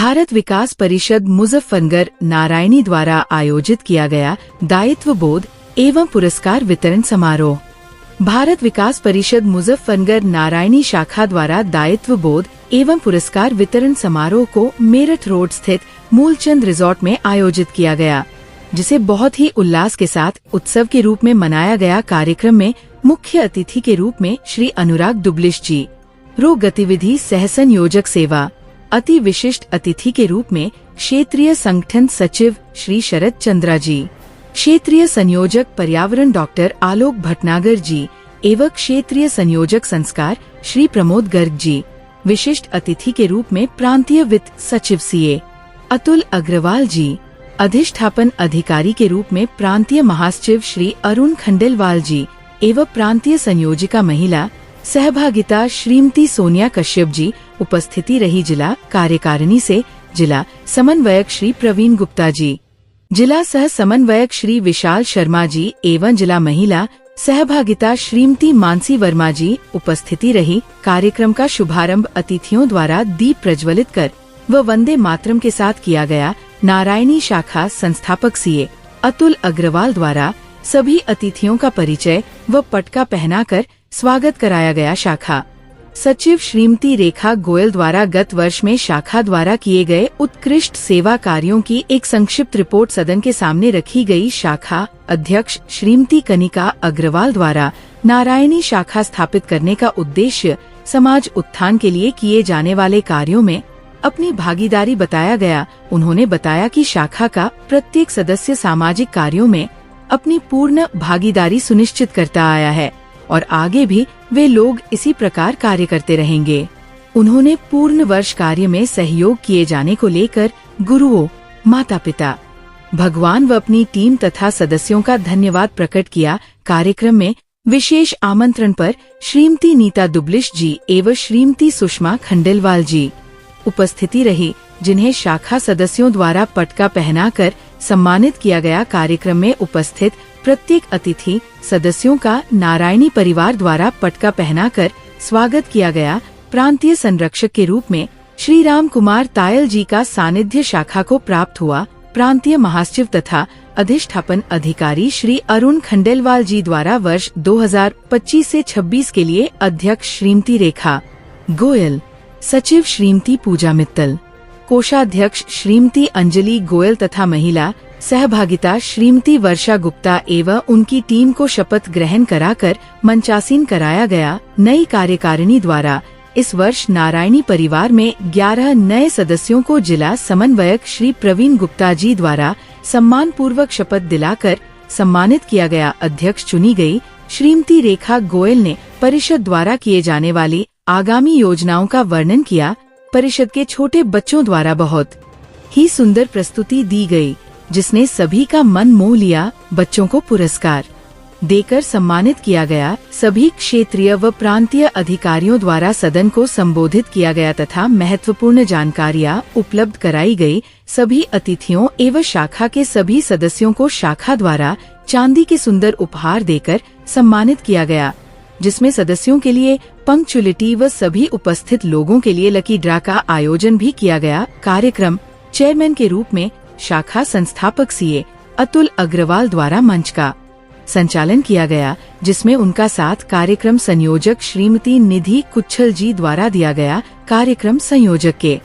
भारत विकास परिषद मुजफ्फरनगर नारायणी द्वारा आयोजित किया गया दायित्व बोध एवं पुरस्कार वितरण समारोह। भारत विकास परिषद मुजफ्फरनगर नारायणी शाखा द्वारा दायित्व बोध एवं पुरस्कार वितरण समारोह को मेरठ रोड स्थित मूलचंद रिजॉर्ट में आयोजित किया गया, जिसे बहुत ही उल्लास के साथ उत्सव के रूप में मनाया गया। कार्यक्रम में मुख्य अतिथि के रूप में श्री अनुराग दुबलिश जी, रो गतिविधि सह संयोजक सेवा, अति विशिष्ट अतिथि के रूप में क्षेत्रीय संगठन सचिव श्री शरद चंद्रा जी, क्षेत्रीय संयोजक पर्यावरण डॉक्टर आलोक भटनागर जी एवं क्षेत्रीय संयोजक संस्कार श्री प्रमोद गर्ग जी, विशिष्ट अतिथि के रूप में प्रांतीय वित्त सचिव सीए अतुल अग्रवाल जी, अधिष्ठापन अधिकारी के रूप में प्रांतीय महासचिव श्री अरुण खंडेलवाल जी एवं प्रांतीय संयोजिका महिला सहभागिता श्रीमती सोनिया कश्यप जी उपस्थिति रही। जिला कार्यकारिणी से जिला समन्वयक श्री प्रवीण गुप्ता जी, जिला सह समन्वयक श्री विशाल शर्मा जी एवं जिला महिला सहभागिता श्रीमती मानसी वर्मा जी उपस्थिति रही। कार्यक्रम का शुभारंभ अतिथियों द्वारा दीप प्रज्वलित कर व वंदे मातरम के साथ किया गया। नारायणी शाखा संस्थापक सीए अतुल अग्रवाल द्वारा सभी अतिथियों का परिचय व पटका पहनाकर स्वागत कराया गया। शाखा सचिव श्रीमती रेखा गोयल द्वारा गत वर्ष में शाखा द्वारा किए गए उत्कृष्ट सेवा कार्यों की एक संक्षिप्त रिपोर्ट सदन के सामने रखी गई। शाखा अध्यक्ष श्रीमती कनिका अग्रवाल द्वारा नारायणी शाखा स्थापित करने का उद्देश्य समाज उत्थान के लिए किए जाने वाले कार्यों में अपनी भागीदारी बताया गया। उन्होंने बताया कि शाखा का प्रत्येक सदस्य सामाजिक कार्यों में अपनी पूर्ण भागीदारी सुनिश्चित करता आया है और आगे भी वे लोग इसी प्रकार कार्य करते रहेंगे। उन्होंने पूर्ण वर्ष कार्य में सहयोग किए जाने को लेकर गुरुओं, माता पिता, भगवान व अपनी टीम तथा सदस्यों का धन्यवाद प्रकट किया। कार्यक्रम में विशेष आमंत्रण पर श्रीमती नीता दुबलिश जी एवं श्रीमती सुषमा खंडेलवाल जी उपस्थिति रही, जिन्हें शाखा सदस्यों द्वारा पटका पहनाकर सम्मानित किया गया। कार्यक्रम में उपस्थित प्रत्येक अतिथि सदस्यों का नारायणी परिवार द्वारा पटका पहनाकर स्वागत किया गया। प्रांतीय संरक्षक के रूप में श्री राम कुमार तायल जी का सानिध्य शाखा को प्राप्त हुआ। प्रांतीय महासचिव तथा अधिष्ठापन अधिकारी श्री अरुण खंडेलवाल जी द्वारा वर्ष 2025 से 26 के लिए अध्यक्ष श्रीमती रेखा गोयल, सचिव श्रीमती पूजा मित्तल, कोषाध्यक्ष श्रीमती अंजलि गोयल तथा महिला सहभागिता श्रीमती वर्षा गुप्ता एवं उनकी टीम को शपथ ग्रहण कराकर मंचासीन कराया गया। नई कार्यकारिणी द्वारा इस वर्ष नारायणी परिवार में 11 नए सदस्यों को जिला समन्वयक श्री प्रवीण गुप्ता जी द्वारा सम्मान पूर्वक शपथ दिलाकर सम्मानित किया गया। अध्यक्ष चुनी गई श्रीमती रेखा गोयल ने परिषद द्वारा किए जाने वाली आगामी योजनाओं का वर्णन किया। परिषद के छोटे बच्चों द्वारा बहुत ही सुंदर प्रस्तुति दी गई, जिसने सभी का मन मोह लिया। बच्चों को पुरस्कार देकर सम्मानित किया गया। सभी क्षेत्रीय व प्रांतीय अधिकारियों द्वारा सदन को संबोधित किया गया तथा महत्वपूर्ण जानकारियां उपलब्ध कराई गई। सभी अतिथियों एवं शाखा के सभी सदस्यों को शाखा द्वारा चांदी के सुंदर उपहार देकर सम्मानित किया गया, जिसमें सदस्यों के लिए पंक्चुअलिटी व सभी उपस्थित लोगों के लिए लकी ड्रा का आयोजन भी किया गया। कार्यक्रम चेयरमैन के रूप में शाखा संस्थापक सीए अतुल अग्रवाल द्वारा मंच का संचालन किया गया, जिसमें उनका साथ कार्यक्रम संयोजक श्रीमती निधि कुच्छल जी द्वारा दिया गया। कार्यक्रम संयोजक के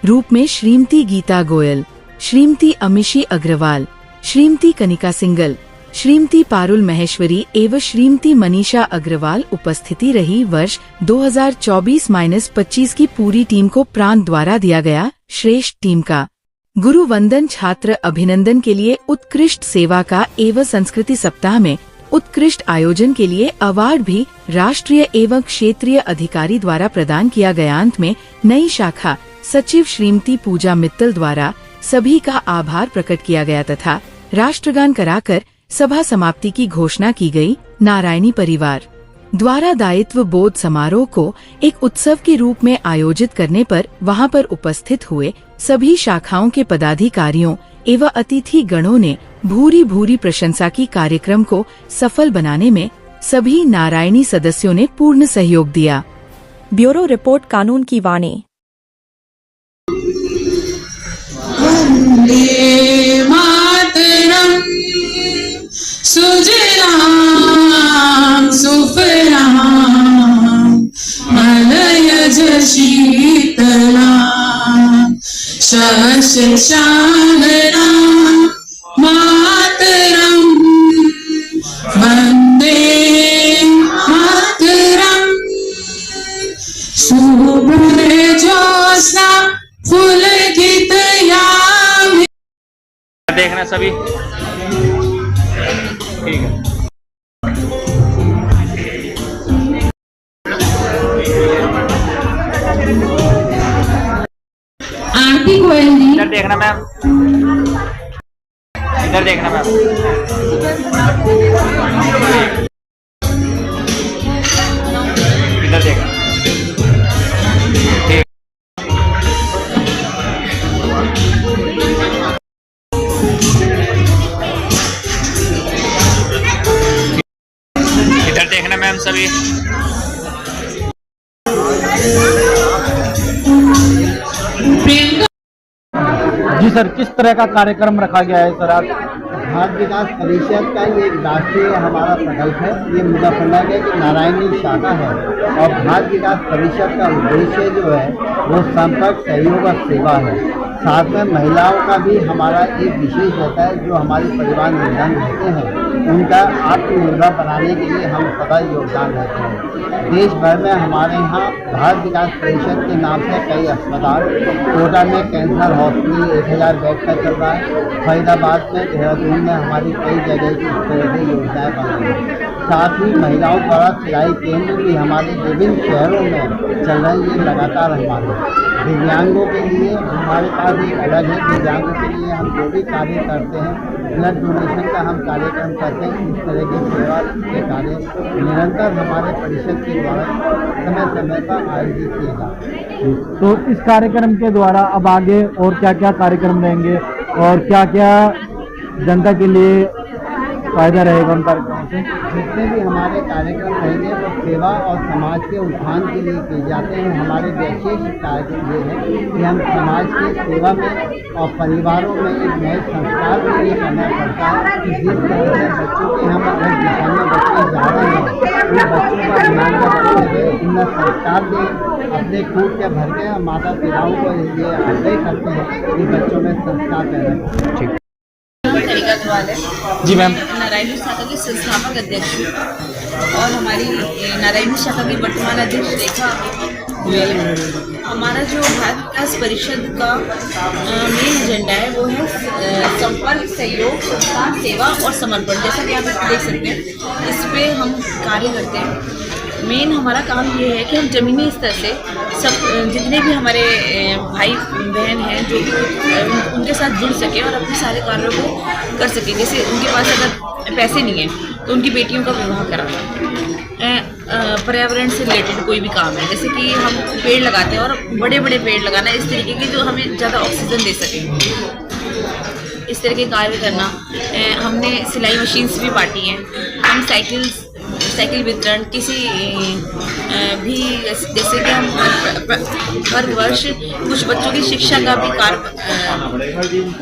रूप में श्रीमती गीता गोयल, श्रीमती अमिशी अग्रवाल, श्रीमती कनिका सिंगल, श्रीमती पारुल महेश्वरी एवं श्रीमती मनीषा अग्रवाल उपस्थिति रही। वर्ष 2024-25 की पूरी टीम को प्रांत द्वारा दिया गया श्रेष्ठ टीम का गुरु वंदन, छात्र अभिनंदन के लिए उत्कृष्ट सेवा का एवं संस्कृति सप्ताह में उत्कृष्ट आयोजन के लिए अवार्ड भी राष्ट्रीय एवं क्षेत्रीय अधिकारी द्वारा प्रदान किया गया। अंत में नई शाखा सचिव श्रीमती पूजा मित्तल द्वारा सभी का आभार प्रकट किया गया तथा राष्ट्रगान कराकर सभा समाप्ति की घोषणा की गई। नारायणी परिवार द्वारा दायित्व बोध समारोह को एक उत्सव के रूप में आयोजित करने पर वहां पर उपस्थित हुए सभी शाखाओं के पदाधिकारियों एवं अतिथि गणों ने भूरी भूरी प्रशंसा की। कार्यक्रम को सफल बनाने में सभी नारायणी सदस्यों ने पूर्ण सहयोग दिया। ब्यूरो रिपोर्ट, कानून की वाणी। वन्दे मातरम् सुजलां सुफलां मलयज शीतलां शस्यश्यामलां मातरम् वन्दे मातरम् शुभ्रजोत्स्ना पुलकितयामिनी। देखना सभी ठीक है। आरती गोयल जी इधर देखना मैम, इधर देखना मैम। इधर देखना ठीक। इधर देखना मैम सभी। जी सर, किस तरह का कार्यक्रम रखा गया है सर आज? भारत विकास परिषद का ये एक राष्ट्रीय हमारा प्रकल्प है। ये मुजफ्फरनगर की नारायणी शाखा है और भारत विकास परिषद का उद्देश्य जो है वो संपर्क, सहयोग और सेवा है। साथ में महिलाओं का भी हमारा एक विशेष रहता है, जो हमारे परिवार निर्धन रहते हैं उनका आत्मनिर्भर बनाने के लिए हम सदा योगदान रहते हैं। देश भर में हमारे यहाँ भारत विकास परिषद के नाम से कई अस्पताल, कोटा में कैंसर हॉस्पिटल 1000 बेड का चल रहा है, फरीदाबाद में, देहरादून में हमारी कई जगह की इस तरह से योजनाएँ बन रही हैं। साथ ही महिलाओं द्वारा सिलाई केंद्र भी हमारे विभिन्न शहरों में चल रहे हैं। ये लगातार हमारे दिव्यांगों के लिए हमारे पास एक अलग है। दिव्यांगों के लिए हम जो भी कार्य करते हैं, ब्लड डोनेशन का हम कार्यक्रम करते हैं, इस तरह की सेवा के कार्य निरंतर हमारे परिषद के द्वारा समय समय पर आयोजित किए जाते हैं। तो इस कार्यक्रम के द्वारा अब आगे और क्या क्या कार्यक्रम रहेंगे और क्या क्या जनता के लिए फायदा रहेगा उन कार्यक्रमों से? जितने भी हमारे कार्यक्रम रहेंगे वो सेवा और समाज के उत्थान के लिए किए जाते हैं। हमारे विशेष कार्यक्रम ये है कि हम समाज की सेवा में और परिवारों में एक नए संस्कार के लिए करना पड़ता है कि जिस तरह से बच्चों के हम अपने दिशा में बच्चे जा रहे हैं, उन बच्चों का ध्यान रखते हुए उन्हें संस्कार दें, अपने खूब के भर के माता पिताओं को ये आग्रह करते हैं कि बच्चों में संस्कार पैदा करें। जी मैम। नारायणी शाखा की संस्थापक अध्यक्ष और हमारी नारायणी शाखा की वर्तमान अध्यक्ष रेखा। हमारा जो भारत विकास परिषद का मेन एजेंडा है वो है संपर्क, सहयोग, संस्कार, सेवा और समर्पण। जैसा कि आप देख सकते हैं इस पे हम कार्य करते हैं। मेन हमारा काम ये है कि हम ज़मीनी स्तर से सब जितने भी हमारे भाई बहन हैं जो भी उनके साथ जुड़ सके और अपने सारे कार्यों को कर सके। जैसे उनके पास अगर पैसे नहीं हैं तो उनकी बेटियों का विवाह कराना, पर्यावरण से रिलेटेड कोई भी काम है, जैसे कि हम पेड़ लगाते हैं और बड़े बड़े पेड़ लगाना इस तरीके के जो हमें ज़्यादा ऑक्सीजन दे सके, इस तरह के कार्य करना। हमने सिलाई मशीन्स भी बांटी हैं। हम साइकिल वितरण किसी भी जैसे कि हम हर वर्ष कुछ बच्चों की शिक्षा का भी कार्य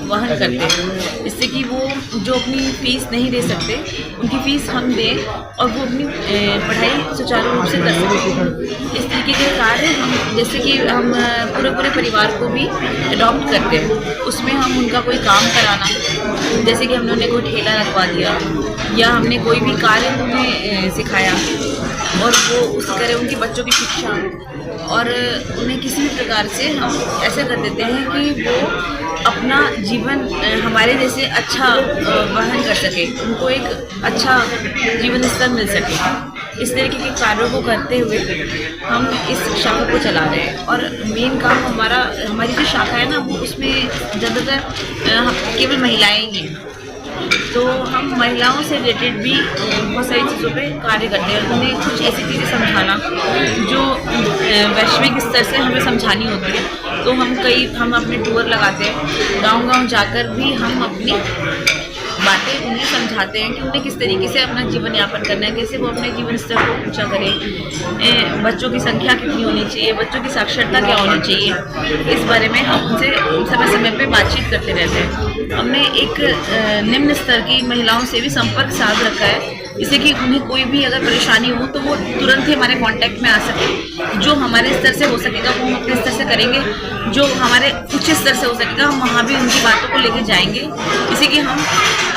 वहन करते हैं, जिससे कि वो जो अपनी फीस नहीं दे सकते उनकी फीस हम दें और वो अपनी पढ़ाई सुचारू रूप से कर सकें। इस तरीके के कार्य हम जैसे कि हम पूरे परिवार को भी अडॉप्ट करते हैं। उसमें हम उनका कोई काम कराना, जैसे कि हमने उन्हें कोई ठेला लगवा दिया या हमने कोई भी कार्य उन्हें सिखाया और वो उस तरह उनके बच्चों की शिक्षा और उन्हें किसी भी प्रकार से हम ऐसा कर देते हैं कि वो अपना जीवन हमारे जैसे अच्छा वहन कर सके, उनको एक अच्छा जीवन स्तर मिल सके। इस तरीके के कार्यों को करते हुए हम इस शाखा को चला रहे हैं। और मेन काम हमारी जो शाखा है ना वो उसमें ज़्यादातर केवल महिलाएं ही हैं, तो हम महिलाओं से रिलेटेड भी बहुत सारी चीज़ों पे कार्य करते हैं। उन्हें कुछ ऐसी चीज़ें समझाना जो वैश्विक स्तर से हमें समझानी होती है, तो हम अपने टूर लगाते हैं। गांव-गांव जाकर भी हम अपनी बातें उन्हें समझाते हैं कि उन्हें किस तरीके से अपना जीवन यापन करना है, कैसे वो अपने जीवन स्तर को ऊंचा करें, बच्चों की संख्या कितनी होनी चाहिए, बच्चों की साक्षरता क्या होनी चाहिए, इस बारे में हम उनसे समय समय पे बातचीत करते रहते हैं। हमने एक निम्न स्तर की महिलाओं से भी संपर्क साध रखा है, जिससे कि उन्हें कोई भी अगर परेशानी हो तो वो तुरंत ही हमारे कांटेक्ट में आ सके। जो हमारे स्तर से हो सकेगा वो हम अपने स्तर से करेंगे, जो हमारे उच्च स्तर से हो सकेगा हम वहाँ भी उनकी बातों को लेके जाएंगे, जिससे कि हम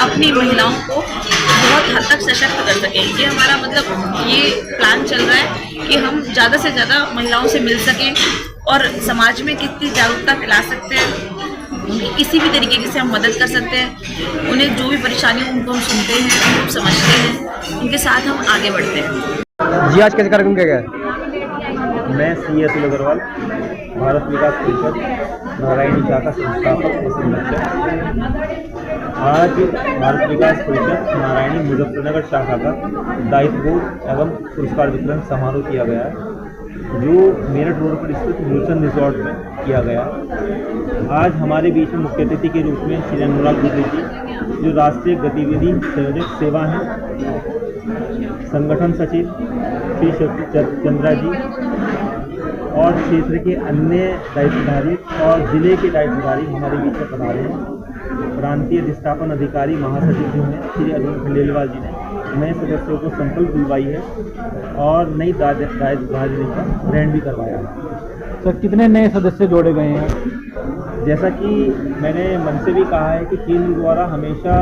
अपनी महिलाओं को बहुत हद तक सशक्त कर सकें। ये हमारा मतलब ये प्लान चल रहा है कि हम ज़्यादा से ज़्यादा महिलाओं से मिल सकें और समाज में कितनी जागरूकता फैला सकते हैं, उनकी किसी भी तरीके से हम मदद कर सकते हैं। उन्हें जो भी परेशानी हो उनको हम सुनते हैं, उनको समझते हैं, उनके साथ हम आगे बढ़ते हैं। जी आज कैसे कार्यक्रम किया गया? मैं सी एस अग्रवाल, भारत विकास परिषद नारायणी शाखा संस्थापक व संरक्षक। आज भारत विकास परिषद नारायणी मुजफ्फरनगर शाखा का दायित्व बोध एवं पुरस्कार वितरण समारोह किया गया है, जो मेरठ रोड पर स्थित न्यूटन रिजॉर्ट में किया गया। आज हमारे बीच में मुख्य अतिथि के रूप में श्री अनुराग गुप्ता जी, जो राष्ट्रीय गतिविधि संयोजक सेवा हैं, संगठन सचिव श्री चंद्रा जी और क्षेत्र के अन्य दायित्वधारी और जिले के दायित्वधारी हमारे बीच में पधारे हैं। प्रांतीय अधिष्ठापन अधिकारी महासचिव जो हैं श्री अरुण खंडेलवाल जी ने नए सदस्यों को संकल्प दिलवाई है और नई दायित्वधारी का ग्रहण भी करवाया है। सर कितने नए सदस्य जोड़े गए हैं? जैसा कि मैंने मन से भी कहा है कि केंद्र द्वारा हमेशा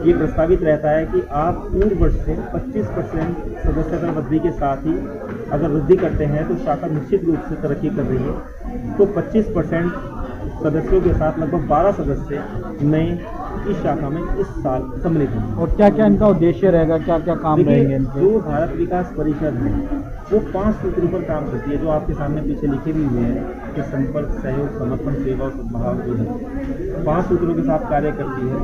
ये प्रस्तावित रहता है कि आप पूर्व वर्ष से 25% सदस्यता वृद्धि के साथ ही अगर वृद्धि करते हैं तो शाखा निश्चित रूप से तरक्की कर रही है। तो 25% सदस्यों के साथ लगभग 12 सदस्य नए इस शाखा में इस साल सम्मिलित हैं। और क्या क्या इनका उद्देश्य रहेगा, क्या क्या काम रहेंगे इनके? जो भारत विकास परिषद है वो 5 सूत्रों पर काम करती है, जो आपके सामने पीछे लिखे भी हुए हैं कि संपर्क, सहयोग, समर्पण, सेवा और सद्भाव जो है 5 सूत्रों के साथ कार्य करती है।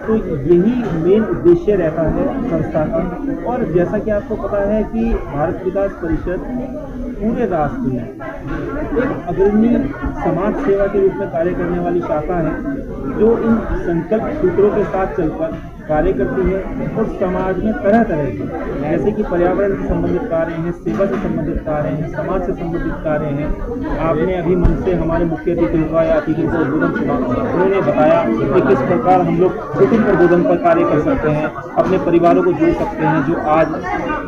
तो यही मेन उद्देश्य रहता है संस्था का। और जैसा कि आपको पता है कि भारत विकास परिषद पूरे राष्ट्र में एक अग्रणी समाज सेवा के रूप में कार्य करने वाली शाखा है, जो इन संकल्प सूत्रों के साथ चलकर कार्य करती है और समाज में तरह तरह के, जैसे कि पर्यावरण से संबंधित कार्य हैं, सेवा से संबंधित कार्य हैं, समाज से संबंधित कार्य हैं। आपने अभी मन से हमारे मुख्य अतिथि का या अतिथि को उद्बोधन सुना, उन्होंने बताया कि किस प्रकार हम लोग कुटुंब प्रबोधन पर कार्य कर सकते हैं, अपने परिवारों को जोड़ सकते हैं जो आज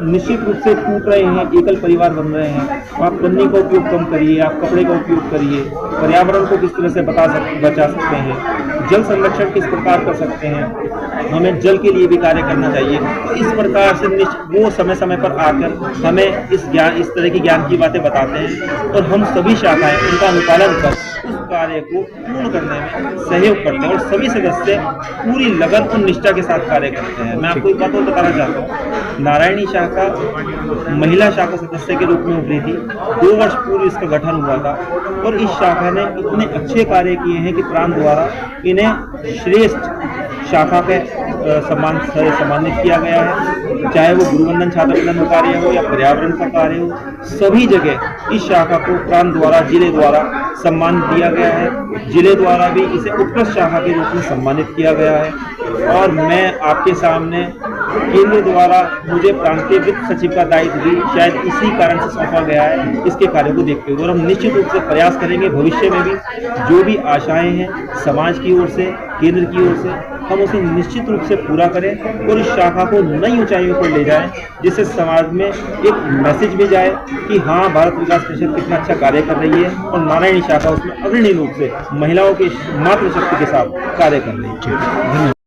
निश्चित रूप से टूट रहे हैं, एकल परिवार बन रहे हैं। आप पन्नी का उपयोग कम करिए, आप कपड़े का उपयोग करिए, पर्यावरण को किस तरह से बचा सकते हैं, जल संरक्षण किस प्रकार कर सकते हैं, हमें जल के लिए भी कार्य करना चाहिए। तो इस प्रकार से वो समय समय पर आकर हमें इस तरह की ज्ञान की बातें बताते हैं और हम सभी शाखाएं उनका अनुपालन कर उस कार्य को पूर्ण करने में सहयोग करते हैं और सभी सदस्य पूरी लगन और निष्ठा के साथ कार्य करते हैं। मैं आपको एक बात और बताना चाहता हूँ, नारायणी शाखा महिला शाखा सदस्य के रूप में उभरी थी। 2 वर्ष पूर्व इसका गठन हुआ था और इस शाखा ने इतने अच्छे कार्य किए हैं कि प्रांत द्वारा इन्हें श्रेष्ठ शाखा के सम्मान से सम्मानित किया गया है। चाहे वो गुरुवंदन छात्रवंदन कार्य हो या पर्यावरण का कार्य हो, सभी जगह इस शाखा को प्रांत द्वारा, जिले द्वारा सम्मान दिया गया है। जिले द्वारा भी इसे उत्कृष्ट शाखा के रूप में सम्मानित किया गया है। और मैं आपके सामने केंद्र द्वारा मुझे प्रांतीय वित्त सचिव का दायित्व भी शायद इसी कारण से सौंपा गया है, इसके कार्य को देखते हुए। और हम निश्चित रूप से प्रयास करेंगे भविष्य में भी जो भी आशाएं हैं समाज की ओर से, केंद्र की ओर से, हम उसे निश्चित रूप से पूरा करें और इस शाखा को नई ऊंचाइयों पर ले जाएं, जिससे समाज में एक मैसेज भी जाए कि हाँ, भारत विकास परिषद कितना अच्छा कार्य कर रही है और नारायणी शाखा उसमें अग्रणी रूप से महिलाओं की मातृशक्ति के साथ कार्य कर रही है।